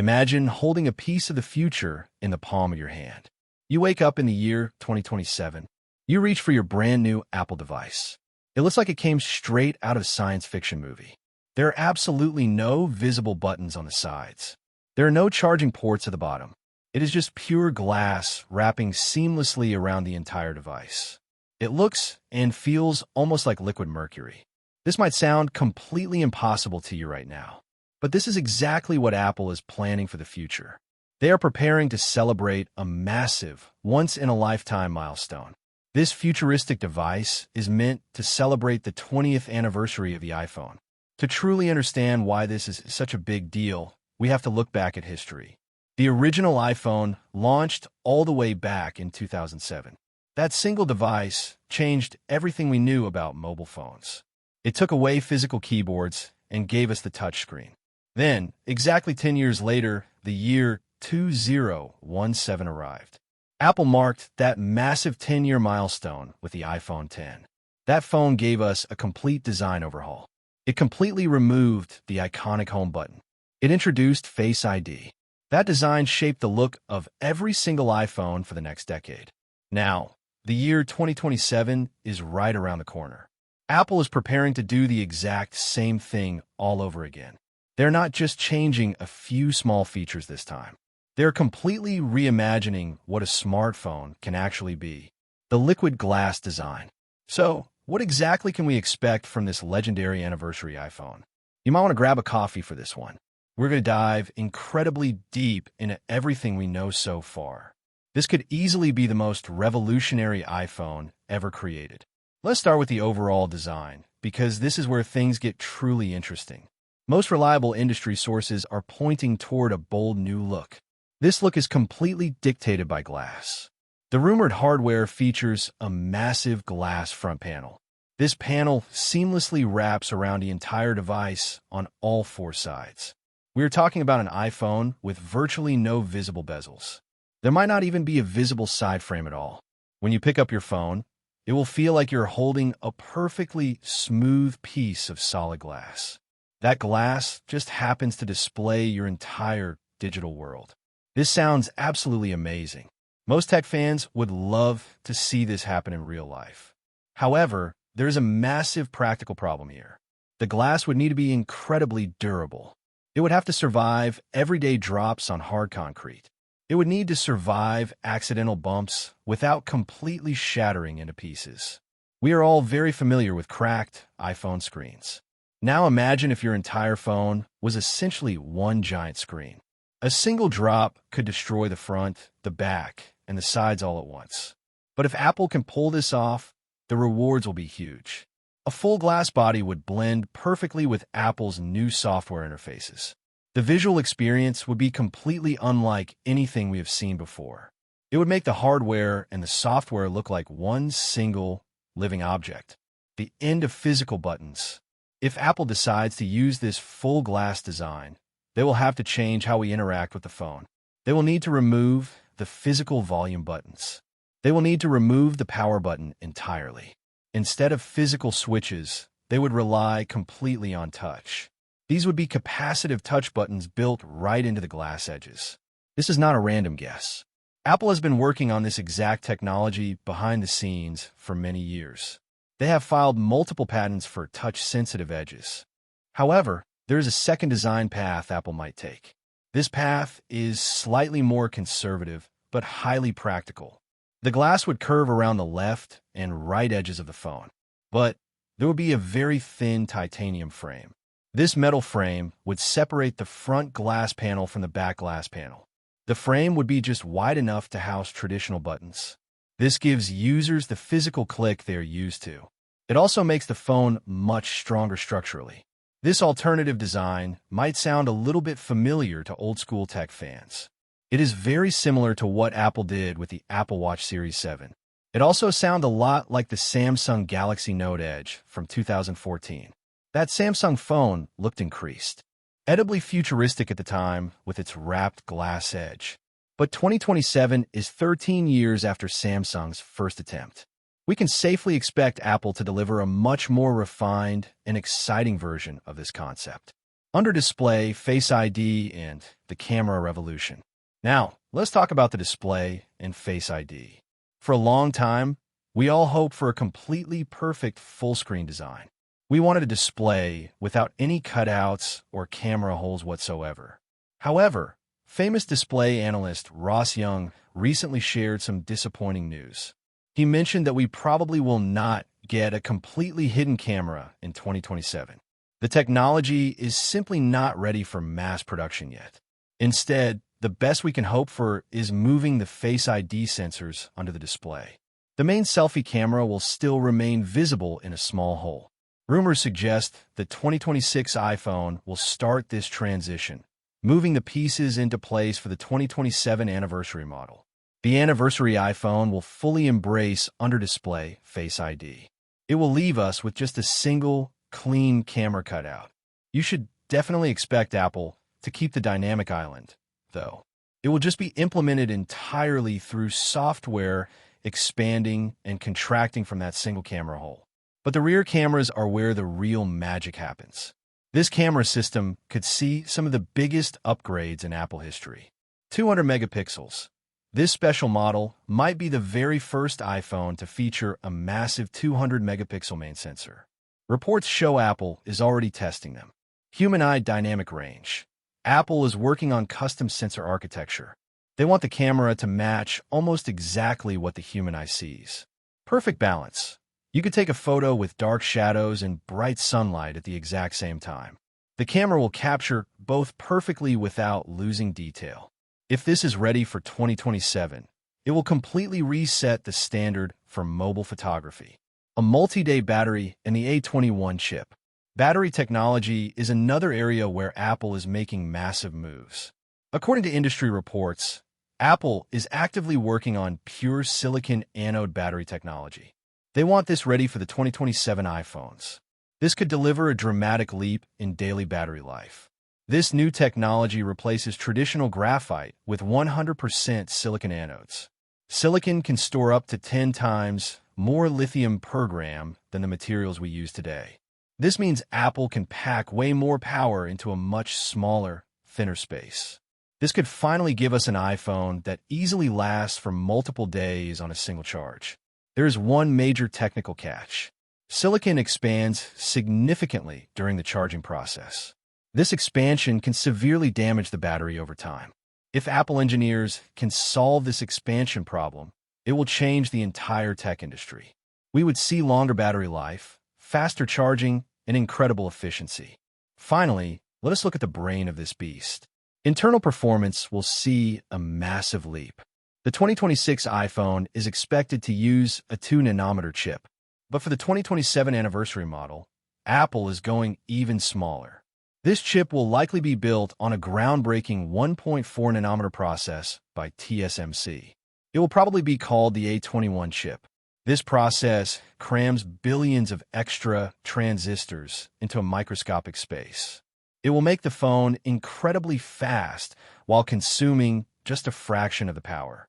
Imagine holding a piece of the future in the palm of your hand. You wake up in the year 2027. You reach for your brand new Apple device. It looks like it came straight out of a science fiction movie. There are absolutely no visible buttons on the sides. There are no charging ports at the bottom. It is just pure glass wrapping seamlessly around the entire device. It looks and feels almost like liquid mercury. This might sound completely impossible to you right now, but this is exactly what Apple is planning for the future. They are preparing to celebrate a massive, once-in-a-lifetime milestone. This futuristic device is meant to celebrate the 20th anniversary of the iPhone. To truly understand why this is such a big deal, we have to look back at history. The original iPhone launched all the way back in 2007. That single device changed everything we knew about mobile phones. It took away physical keyboards and gave us the touchscreen. Then, exactly 10 years later, the year 2017 arrived. Apple marked that massive 10-year milestone with the iPhone X. That phone gave us a complete design overhaul. It completely removed the iconic home button. It introduced Face ID. That design shaped the look of every single iPhone for the next decade. Now, the year 2027 is right around the corner. Apple is preparing to do the exact same thing all over again. They're not just changing a few small features this time. They're completely reimagining what a smartphone can actually be. The liquid glass design. So, what exactly can we expect from this legendary anniversary iPhone? You might want to grab a coffee for this one. We're going to dive incredibly deep into everything we know so far. This could easily be the most revolutionary iPhone ever created. Let's start with the overall design, because this is where things get truly interesting. Most reliable industry sources are pointing toward a bold new look. This look is completely dictated by glass. The rumored hardware features a massive glass front panel. This panel seamlessly wraps around the entire device on all four sides. We are talking about an iPhone with virtually no visible bezels. There might not even be a visible side frame at all. When you pick up your phone, it will feel like you're holding a perfectly smooth piece of solid glass. That glass just happens to display your entire digital world. This sounds absolutely amazing. Most tech fans would love to see this happen in real life. However, there is a massive practical problem here. The glass would need to be incredibly durable. It would have to survive everyday drops on hard concrete. It would need to survive accidental bumps without completely shattering into pieces. We are all very familiar with cracked iPhone screens. Now imagine if your entire phone was essentially one giant screen. A single drop could destroy the front, the back, and the sides all at once. But if Apple can pull this off, the rewards will be huge. A full glass body would blend perfectly with Apple's new software interfaces. The visual experience would be completely unlike anything we have seen before. It would make the hardware and the software look like one single living object. The end of physical buttons. If Apple decides to use this full glass design, they will have to change how we interact with the phone. They will need to remove the physical volume buttons. They will need to remove the power button entirely. Instead of physical switches, they would rely completely on touch. These would be capacitive touch buttons built right into the glass edges. This is not a random guess. Apple has been working on this exact technology behind the scenes for many years. They have filed multiple patents for touch-sensitive edges. However, there is a second design path Apple might take. This path is slightly more conservative, but highly practical. The glass would curve around the left and right edges of the phone, but there would be a very thin titanium frame. This metal frame would separate the front glass panel from the back glass panel. The frame would be just wide enough to house traditional buttons. This gives users the physical click they are used to. It also makes the phone much stronger structurally. This alternative design might sound a little bit familiar to old-school tech fans. It is very similar to what Apple did with the Apple Watch Series 7. It also sounds a lot like the Samsung Galaxy Note Edge from 2014. That Samsung phone looked increased, edibly futuristic at the time with its wrapped glass edge. But 2027 is 13 years after Samsung's first attempt. We can safely expect Apple to deliver a much more refined and exciting version of this concept. Under display, Face ID, and the camera revolution. Now, let's talk about the display and Face ID. For a long time, we all hoped for a completely perfect full-screen design. We wanted a display without any cutouts or camera holes whatsoever. However, famous display analyst Ross Young recently shared some disappointing news. He mentioned that we probably will not get a completely hidden camera in 2027. The technology is simply not ready for mass production yet. Instead, the best we can hope for is moving the Face ID sensors under the display. The main selfie camera will still remain visible in a small hole. Rumors suggest that 2026 iPhone will start this transition, moving the pieces into place for the 2027 anniversary model. The anniversary iPhone will fully embrace under-display Face ID. It will leave us with just a single, clean camera cutout. You should definitely expect Apple to keep the dynamic island, though. It will just be implemented entirely through software expanding and contracting from that single camera hole. But the rear cameras are where the real magic happens. This camera system could see some of the biggest upgrades in Apple history. 200 megapixels. This special model might be the very first iPhone to feature a massive 200 megapixel main sensor. Reports show Apple is already testing them. Human eye dynamic range. Apple is working on custom sensor architecture. They want the camera to match almost exactly what the human eye sees. Perfect balance. You could take a photo with dark shadows and bright sunlight at the exact same time. The camera will capture both perfectly without losing detail. If this is ready for 2027, it will completely reset the standard for mobile photography. A multi-day battery and the A21 chip. Battery technology is another area where Apple is making massive moves. According to industry reports, Apple is actively working on pure silicon anode battery technology. They want this ready for the 2027 iPhones. This could deliver a dramatic leap in daily battery life. This new technology replaces traditional graphite with 100% silicon anodes. Silicon can store up to 10 times more lithium per gram than the materials we use today. This means Apple can pack way more power into a much smaller, thinner space. This could finally give us an iPhone that easily lasts for multiple days on a single charge. There is one major technical catch. Silicon expands significantly during the charging process. This expansion can severely damage the battery over time. If Apple engineers can solve this expansion problem, it will change the entire tech industry. We would see longer battery life, faster charging, and incredible efficiency. Finally, let us look at the brain of this beast. Internal performance will see a massive leap. The 2026 iPhone is expected to use a 2-nanometer chip, but for the 2027 anniversary model, Apple is going even smaller. This chip will likely be built on a groundbreaking 1.4-nanometer process by TSMC. It will probably be called the A21 chip. This process crams billions of extra transistors into a microscopic space. It will make the phone incredibly fast while consuming just a fraction of the power.